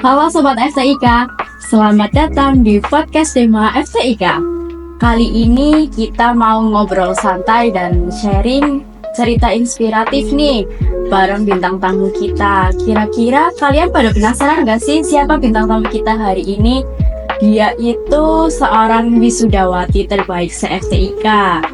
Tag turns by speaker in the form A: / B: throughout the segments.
A: Halo Sobat FTIK, selamat datang di podcast Tema FTIK. Kali ini kita mau ngobrol santai dan sharing cerita inspiratif nih bareng bintang tamu kita. Kira-kira kalian pada penasaran gak sih siapa bintang tamu kita hari ini? Dia itu seorang wisudawati terbaik se-FTIK.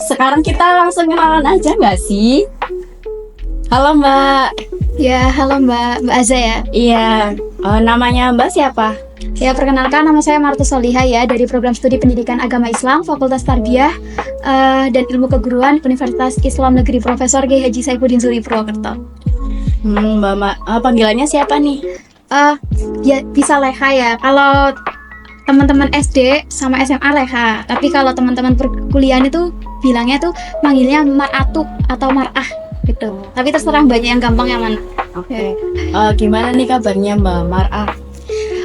A: Sekarang kita langsung kenalan aja gak sih? Halo Mbak.
B: Ya, halo Mbak Aza ya.
A: Iya, namanya Mbak siapa?
B: Ya, perkenalkan nama saya Marta Soliha ya, dari program studi pendidikan agama Islam Fakultas Tarbiyah dan Ilmu Keguruan Universitas Islam Negeri Profesor Kiai Haji Saifuddin Suri Purwokerto.
A: Mbak, panggilannya siapa nih?
B: Ya bisa Leha ya. Kalau teman-teman SD sama SMA Leha, tapi kalau teman-teman perkuliahan itu bilangnya tuh manggilnya Maratu atau Marah gitu. Tapi terserah banyak yang gampang yang mana.
A: Oke. Gimana nih kabarnya Mbak Marah?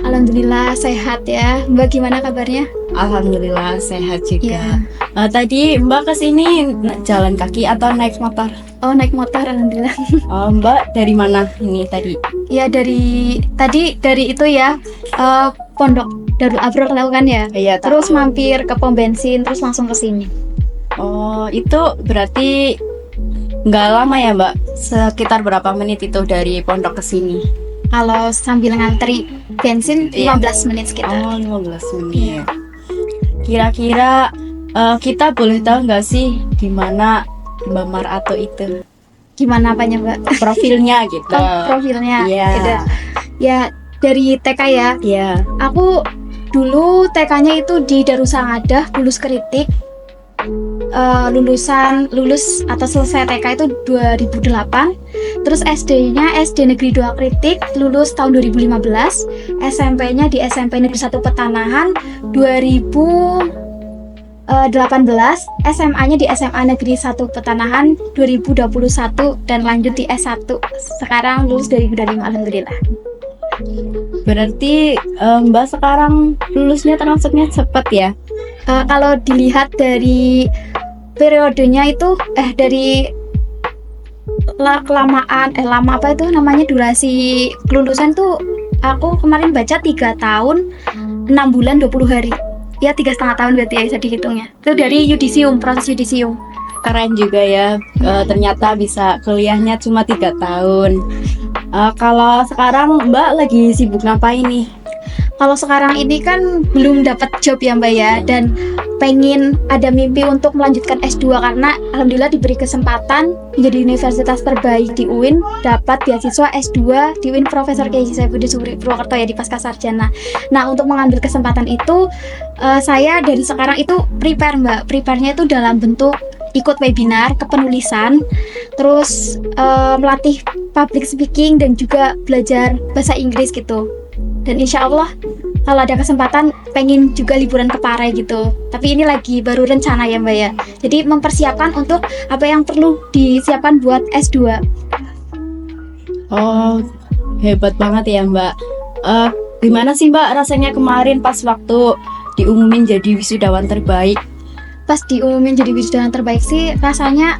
B: Alhamdulillah sehat ya. Mbak gimana kabarnya?
A: Alhamdulillah sehat juga.
B: Ya.
A: Tadi Mbak kesini jalan kaki atau naik motor?
B: Oh, naik motor alhamdulillah.
A: Mbak dari mana ini tadi?
B: Ya dari itu ya, Pondok Darul Abror tahu kan ya?
A: Iya.
B: Terus mampir ke pom bensin terus langsung ke sini.
A: Oh, itu berarti nggak lama ya Mbak? Sekitar berapa menit itu dari pondok ke sini?
B: Kalau sambil ngantri bensin 15 menit sekitar.
A: Oh, 15 menit. Kira-kira kita boleh tahu nggak sih gimana Mbak Marato itu?
B: Gimana apanya Mbak?
A: Profilnya gitu.
B: Oh, profilnya.
A: Iya.
B: Gitu. Ya dari TK ya.
A: Iya.
B: Aku dulu TK-nya itu di Darussahadah, Bulus Kritik. Lulus atau selesai TK itu 2008. Terus SD-nya SD Negeri 2 Kritik, lulus tahun 2015. SMP-nya di SMP Negeri 1 Petanahan 2018. SMA-nya di SMA Negeri 1 Petanahan 2021 dan lanjut di S1. Sekarang lulus 2025 alhamdulillah.
A: Berarti Mbak sekarang lulusnya termasuknya cepat ya?
B: Kalau dilihat dari periodenya itu dari kelamaan lama apa itu namanya durasi kelulusan tuh aku kemarin baca 3 tahun 6 bulan 20 hari ya 3,5 tahun berarti ya bisa dihitungnya itu dari yudisium, proses yudisium.
A: Keren juga ya, ternyata bisa kuliahnya cuma 3 tahun. Kalau sekarang Mbak lagi sibuk ngapain nih?
B: Kalau sekarang ini kan belum dapat job ya Mbak ya, dan pengen ada mimpi untuk melanjutkan S2 karena alhamdulillah diberi kesempatan menjadi universitas terbaik di UIN, dapat beasiswa S2 di UIN Profesor Kiai Haji Saifuddin Suri Purwokerto ya di Pascasarjana. Nah, untuk mengambil kesempatan itu saya dari sekarang itu prepare Mbak. Prepare-nya itu dalam bentuk ikut webinar kepenulisan, terus melatih public speaking dan juga belajar bahasa Inggris gitu. Dan insya Allah kalau ada kesempatan pengen juga liburan ke Pare gitu. Tapi ini lagi baru rencana ya Mbak ya. Jadi mempersiapkan untuk apa yang perlu disiapkan buat S2.
A: Oh, hebat banget ya Mbak. Gimana sih Mbak rasanya kemarin pas waktu diumumin jadi wisudawan terbaik?
B: Pas diumumin jadi wisudawan terbaik sih rasanya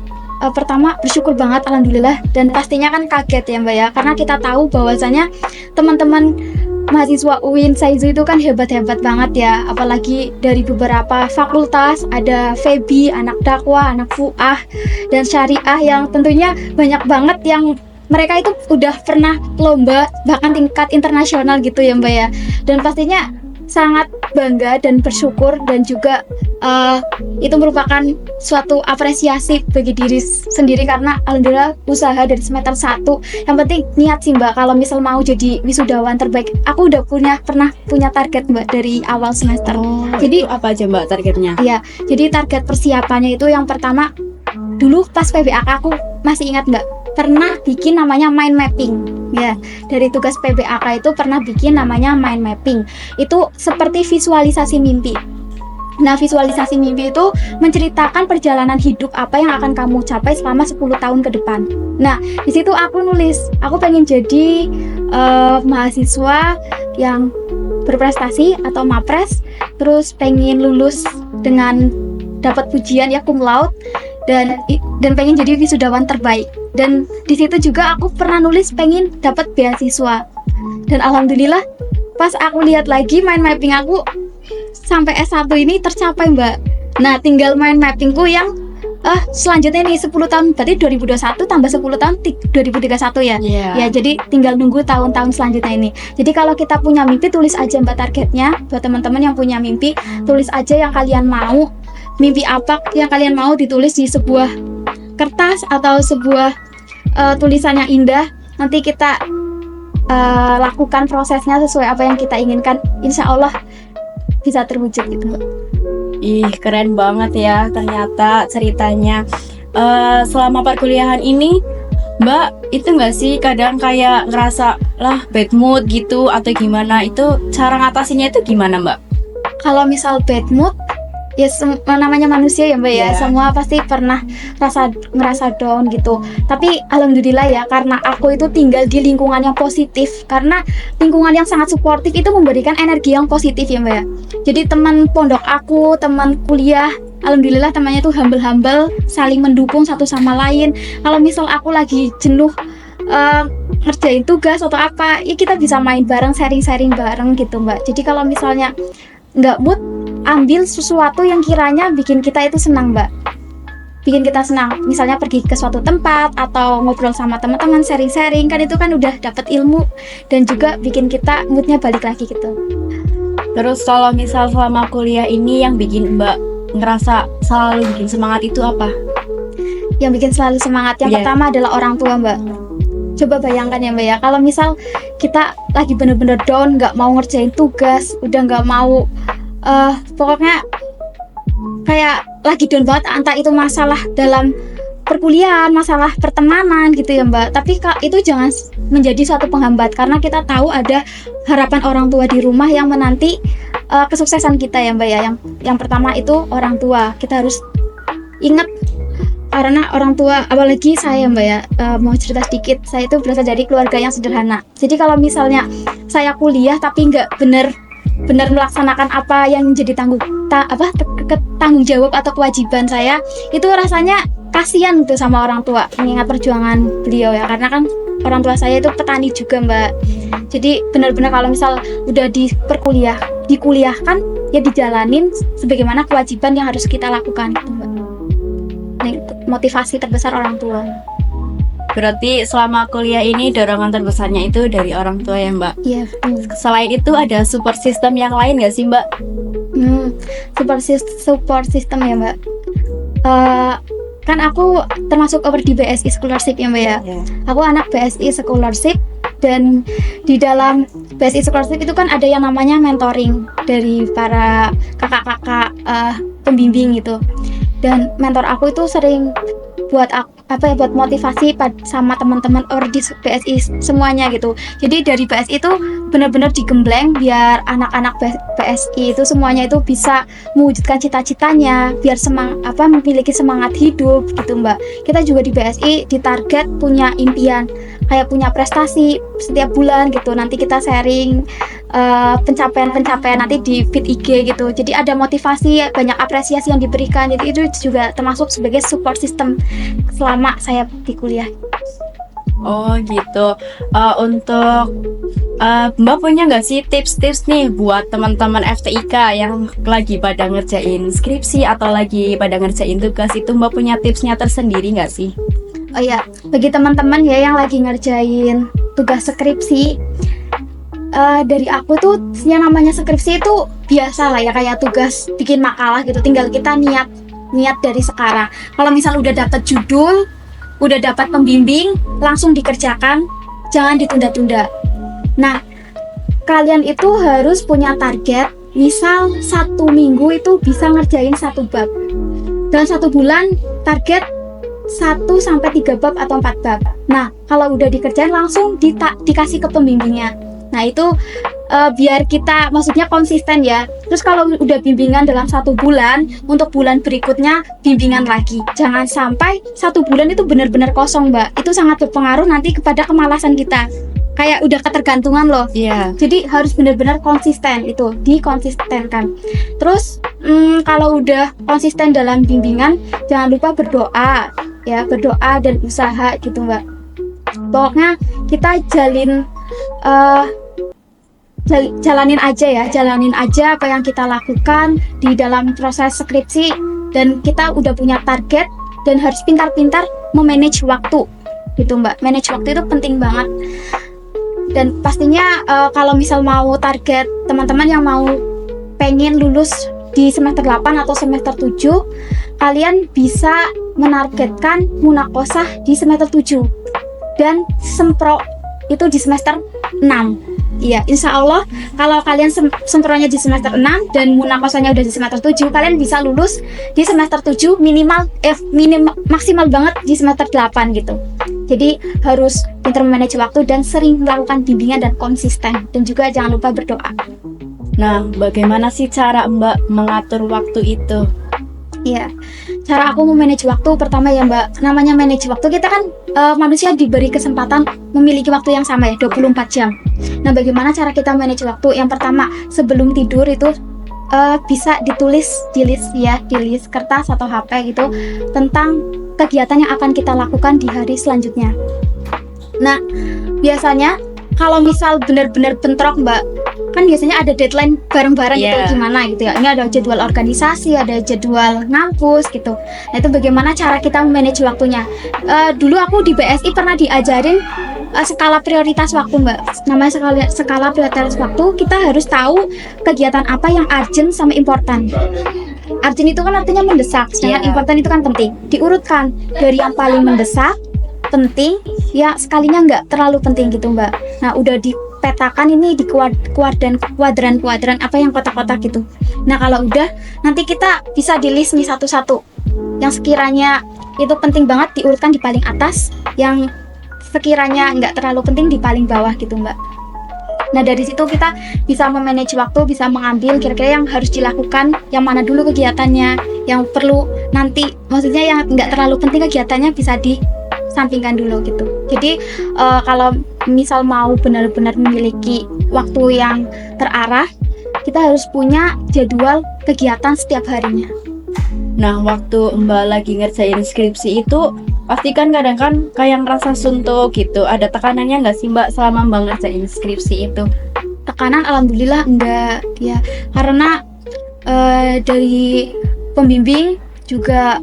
B: pertama bersyukur banget alhamdulillah, dan pastinya kan kaget ya Mbak ya, karena kita tahu bahwasanya teman-teman mahasiswa UIN Saizu itu kan hebat-hebat banget ya, apalagi dari beberapa fakultas, ada FEBI, anak dakwah, anak fu'ah, dan syariah yang tentunya banyak banget yang mereka itu udah pernah lomba bahkan tingkat internasional gitu ya Mbak ya. Dan pastinya sangat bangga dan bersyukur, dan juga itu merupakan suatu apresiasi bagi diri sendiri karena alhamdulillah usaha dari semester 1. Yang penting niat sih Mbak, kalau misal mau jadi wisudawan terbaik. Aku udah pernah punya target Mbak dari awal semester.
A: Jadi apa aja Mbak targetnya?
B: Iya, jadi target persiapannya itu yang pertama dulu pas PBAK aku masih ingat Mbak, pernah bikin namanya mind mapping ya. Dari tugas PBAK itu pernah bikin namanya mind mapping. Itu seperti visualisasi mimpi. Nah, visualisasi mimpi itu menceritakan perjalanan hidup apa yang akan kamu capai selama 10 tahun ke depan. Nah, di situ aku nulis, aku pengen jadi mahasiswa yang berprestasi atau mapres, terus pengen lulus dengan dapat pujian ya cum laude, dan pengen jadi wisudawan terbaik. Dan di situ juga aku pernah nulis pengen dapat beasiswa. Dan alhamdulillah pas aku lihat lagi mind mapping aku sampai S1 ini tercapai, Mbak. Nah, tinggal mind mappingku yang selanjutnya nih 10 tahun, berarti 2021 tambah 10 tahun 2031 ya.
A: Iya.
B: Ya, jadi tinggal nunggu tahun-tahun selanjutnya ini. Jadi kalau kita punya mimpi, tulis aja Mbak targetnya. Buat teman-teman yang punya mimpi, tulis aja yang kalian mau. Mimpi apa yang kalian mau, ditulis di sebuah kertas atau sebuah tulisan yang indah. Nanti kita lakukan prosesnya sesuai apa yang kita inginkan. Insya Allah bisa terwujud gitu, Mbak.
A: Ih, keren banget ya ternyata ceritanya. Selama perkuliahan ini, Mbak, itu nggak sih kadang kayak ngerasa lah bad mood gitu atau gimana? Itu cara ngatasinnya itu gimana, Mbak?
B: Kalau misal bad mood, ya namanya manusia ya Mbak ya,
A: Iya.
B: semua pasti pernah ngerasa down gitu. Tapi alhamdulillah ya, karena aku itu tinggal di lingkungan yang positif, karena lingkungan yang sangat suportif itu memberikan energi yang positif ya Mbak ya. Jadi teman pondok aku, teman kuliah, alhamdulillah temannya tuh humble-humble, saling mendukung satu sama lain. Kalau misal aku lagi jenuh ngerjain tugas atau apa, ya kita bisa main bareng, sharing-sharing bareng gitu Mbak. Jadi kalau misalnya nggak mood, ambil sesuatu yang kiranya bikin kita itu senang Mbak, bikin kita senang. Misalnya pergi ke suatu tempat atau ngobrol sama teman-teman, sharing-sharing, kan itu kan udah dapat ilmu dan juga bikin kita moodnya balik lagi gitu.
A: Terus kalau misal selama kuliah ini yang bikin Mbak ngerasa selalu bikin semangat itu apa?
B: Yang bikin selalu semangat yang
A: Iya.
B: pertama adalah orang tua Mbak. Coba bayangkan ya Mbak ya, kalau misal kita lagi bener-bener down, nggak mau ngerjain tugas, udah nggak mau pokoknya kayak lagi down banget, entah itu masalah dalam perkuliahan, masalah pertemanan gitu ya Mbak. Tapi itu jangan menjadi suatu penghambat, karena kita tahu ada harapan orang tua di rumah yang menanti kesuksesan kita ya Mbak ya. Yang pertama itu orang tua, kita harus ingat, karena orang tua, apalagi saya Mbak ya, mau cerita sedikit, saya itu berasal dari keluarga yang sederhana. Jadi kalau misalnya saya kuliah tapi nggak benar melaksanakan apa yang jadi tanggung jawab atau kewajiban saya, itu rasanya kasihan gitu sama orang tua, mengingat perjuangan beliau ya, karena kan orang tua saya itu petani juga Mbak. Jadi benar-benar kalau misal udah dikuliahkan ya dijalanin sebagaimana kewajiban yang harus kita lakukan gitu Mbak. Nah, motivasi terbesar orang tua.
A: Berarti selama kuliah ini dorongan terbesarnya itu dari orang tua ya Mbak.
B: Iya.
A: Selain itu ada support system yang lain nggak sih Mbak?
B: Support system ya Mbak. Kan aku termasuk di BSI Scholarship ya Mbak ya. Aku anak BSI Scholarship, dan di dalam BSI Scholarship itu kan ada yang namanya mentoring dari para kakak-kakak pembimbing gitu. Dan mentor aku itu sering buat motivasi sama teman-teman di BSI semuanya gitu. Jadi dari BSI itu benar-benar digembleng biar anak-anak BSI itu semuanya itu bisa mewujudkan cita-citanya, biar memiliki semangat hidup gitu Mbak. Kita juga di BSI ditarget punya impian, kayak punya prestasi setiap bulan gitu. Nanti kita sharing pencapaian nanti di feed IG gitu. Jadi ada motivasi, banyak apresiasi yang diberikan. Jadi itu juga termasuk sebagai support system selama saya di kuliah.
A: Oh gitu. Untuk Mbak punya nggak sih tips-tips nih buat teman-teman FTIK yang lagi pada ngerjain skripsi atau lagi pada ngerjain tugas, itu Mbak punya tipsnya tersendiri nggak sih?
B: Oh iya, bagi teman-teman ya yang lagi ngerjain tugas skripsi, dari aku tuh yang namanya skripsi itu biasa lah ya, kayak tugas bikin makalah gitu. Tinggal kita niat dari sekarang. Kalau misal udah dapat judul, udah dapat pembimbing, langsung dikerjakan, jangan ditunda-tunda. Nah, kalian itu harus punya target. Misal 1 minggu itu bisa ngerjain 1 bab. Dalam 1 bulan target 1-3 bab atau 4 bab. Nah, kalau udah dikerjain langsung dikasih ke pembimbingnya. Nah, itu biar kita maksudnya konsisten ya. Terus kalau udah bimbingan dalam 1 bulan, untuk bulan berikutnya bimbingan lagi. Jangan sampai 1 bulan itu benar-benar kosong Mbak. Itu sangat berpengaruh nanti kepada kemalasan kita. Kayak udah ketergantungan loh.
A: Iya.
B: Jadi harus benar-benar konsisten, itu dikonsistenkan. Terus kalau udah konsisten dalam bimbingan, jangan lupa berdoa ya, berdoa dan usaha gitu Mbak. Pokoknya kita jalin jalanin aja apa yang kita lakukan di dalam proses skripsi, dan kita udah punya target dan harus pintar-pintar memanage waktu gitu Mbak. Manage waktu itu penting banget. Dan pastinya kalau misal mau target teman-teman yang mau pengen lulus di semester 8 atau semester 7, kalian bisa menargetkan munakosah di semester 7 dan sempro itu di semester 6. Iya, insya Allah kalau kalian sempronya di semester 6 dan munakosahnya udah di semester 7, kalian bisa lulus di semester 7 maksimal banget di semester 8 gitu. Jadi harus pintar manage waktu dan sering melakukan bimbingan dan konsisten, dan juga jangan lupa berdoa.
A: Nah, bagaimana sih cara Mbak mengatur waktu itu?
B: Iya, cara aku memanage waktu pertama ya Mbak, namanya manage waktu, kita kan manusia diberi kesempatan memiliki waktu yang sama ya, 24 jam. Nah, bagaimana cara kita manage waktu? Yang pertama, sebelum tidur itu bisa ditulis di list kertas atau HP gitu, tentang kegiatan yang akan kita lakukan di hari selanjutnya. Nah, biasanya kalau misal benar-benar bentrok Mbak, kan biasanya ada deadline bareng-bareng gitu, gimana gitu ya. Ini ada jadwal organisasi, ada jadwal ngampus gitu. Nah, itu bagaimana cara kita manage waktunya. Dulu aku di BSI pernah diajarin skala prioritas waktu Mbak. Namanya skala prioritas waktu. Kita harus tahu kegiatan apa yang urgent sama important. Urgent itu kan artinya mendesak, sedangkan important itu kan penting. Diurutkan dari yang paling mendesak, penting, ya sekalinya nggak terlalu penting gitu Mbak. Nah, udah dipetakan ini di kuadran apa yang kotak-kotak gitu. Nah, kalau udah, nanti kita bisa di list nih satu-satu. Yang sekiranya itu penting banget diurutkan di paling atas, yang sekiranya nggak terlalu penting di paling bawah gitu Mbak. Nah, dari situ kita bisa memanage waktu, bisa mengambil kira-kira yang harus dilakukan, yang mana dulu kegiatannya, yang perlu nanti, maksudnya yang nggak terlalu penting kegiatannya bisa disampingkan dulu gitu. Jadi kalau misal mau benar-benar memiliki waktu yang terarah, kita harus punya jadwal kegiatan setiap harinya.
A: Nah, waktu Mbak lagi ngerjain skripsi itu, pasti kan kadang kan kayak ngerasa suntuk gitu. Ada tekanannya nggak sih Mbak selama Mbak ngerjain skripsi itu?
B: Tekanan alhamdulillah enggak ya, karena dari pembimbing juga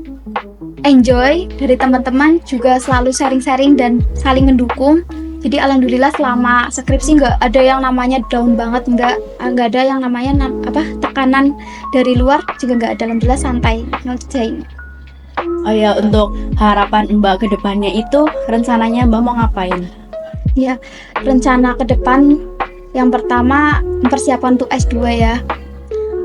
B: enjoy, dari teman-teman juga selalu sharing-sharing dan saling mendukung. Jadi alhamdulillah selama skripsi nggak ada yang namanya down banget, nggak ada yang namanya tekanan dari luar juga nggak ada. Alhamdulillah santai ngerjain.
A: Oh ya, untuk harapan Mbak ke depannya itu rencananya Mbak mau ngapain?
B: Ya, rencana ke depan yang pertama mempersiapkan untuk S2 ya.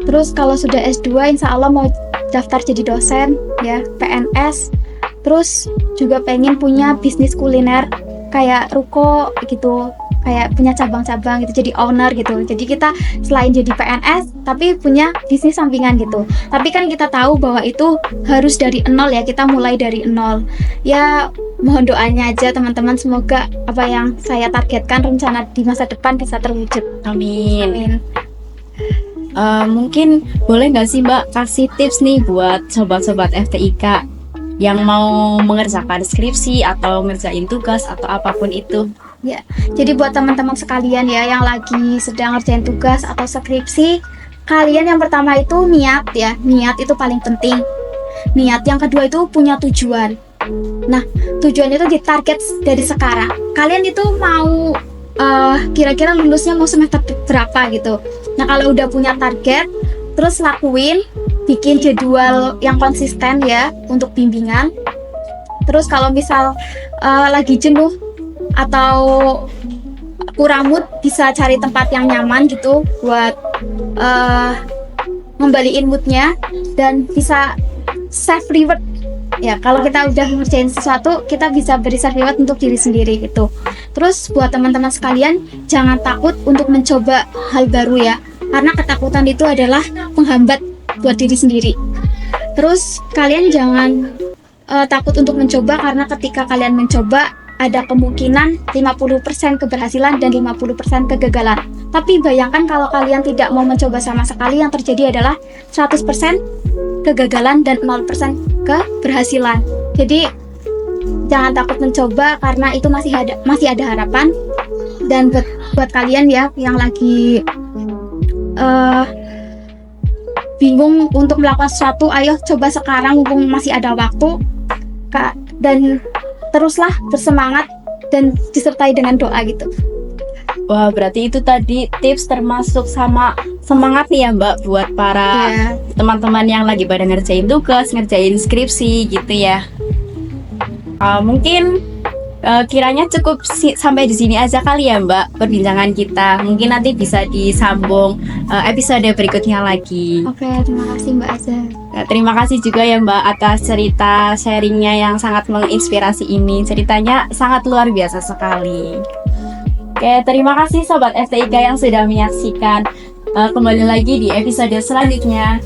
B: Terus kalau sudah S2 insya Allah mau daftar jadi dosen ya, PNS. Terus juga pengen punya bisnis kuliner kayak ruko gitu, kayak punya cabang-cabang gitu, jadi owner gitu. Jadi kita selain jadi PNS tapi punya bisnis sampingan gitu. Tapi kan kita tahu bahwa itu harus dari nol ya, kita mulai dari nol. Ya mohon doanya aja teman-teman, semoga apa yang saya targetkan rencana di masa depan bisa terwujud.
A: Amin.
B: Amin.
A: Mungkin boleh nggak sih Mbak kasih tips nih buat sobat-sobat FTIK yang mau mengerjakan skripsi atau ngerjain tugas atau apapun itu?
B: Ya, jadi buat teman-teman sekalian ya yang lagi sedang ngerjain tugas atau skripsi, kalian yang pertama itu niat ya, niat itu paling penting. Niat yang kedua itu punya tujuan. Nah, tujuan itu ditarget dari sekarang. Kalian itu mau kira-kira lulusnya mau semester berapa gitu. Nah, kalau udah punya target, terus lakuin, bikin jadwal yang konsisten ya untuk bimbingan. Terus kalau misal lagi jenuh atau kurang mood, bisa cari tempat yang nyaman gitu buat ngembaliin moodnya, dan bisa self reward ya. Kalau kita udah ngerjain sesuatu, kita bisa beri self reward untuk diri sendiri gitu. Terus buat teman-teman sekalian, jangan takut untuk mencoba hal baru ya, karena ketakutan itu adalah penghambat buat diri sendiri. Terus kalian jangan takut untuk mencoba, karena ketika kalian mencoba ada kemungkinan 50% keberhasilan dan 50% kegagalan. Tapi bayangkan kalau kalian tidak mau mencoba sama sekali, yang terjadi adalah 100% kegagalan dan 0% keberhasilan. Jadi jangan takut mencoba, karena itu masih ada harapan. Dan buat buat kalian ya yang lagi bingung untuk melakukan sesuatu, ayo coba sekarang mumpung masih ada waktu, Kak, dan teruslah bersemangat dan disertai dengan doa gitu.
A: Wah, berarti itu tadi tips termasuk sama semangat nih ya Mbak buat para
B: Ya,
A: teman-teman yang lagi pada ngerjain tugas, ngerjain skripsi gitu ya. Mungkin kiranya cukup sampai di sini aja kali ya Mbak perbincangan kita. Mungkin nanti bisa disambung episode berikutnya lagi.
B: oke, terima kasih Mbak Aza.
A: Terima kasih juga ya Mbak atas cerita sharingnya yang sangat menginspirasi ini. Ceritanya sangat luar biasa sekali. Oke, terima kasih Sobat FTIK yang sudah menyaksikan. Kembali lagi di episode selanjutnya.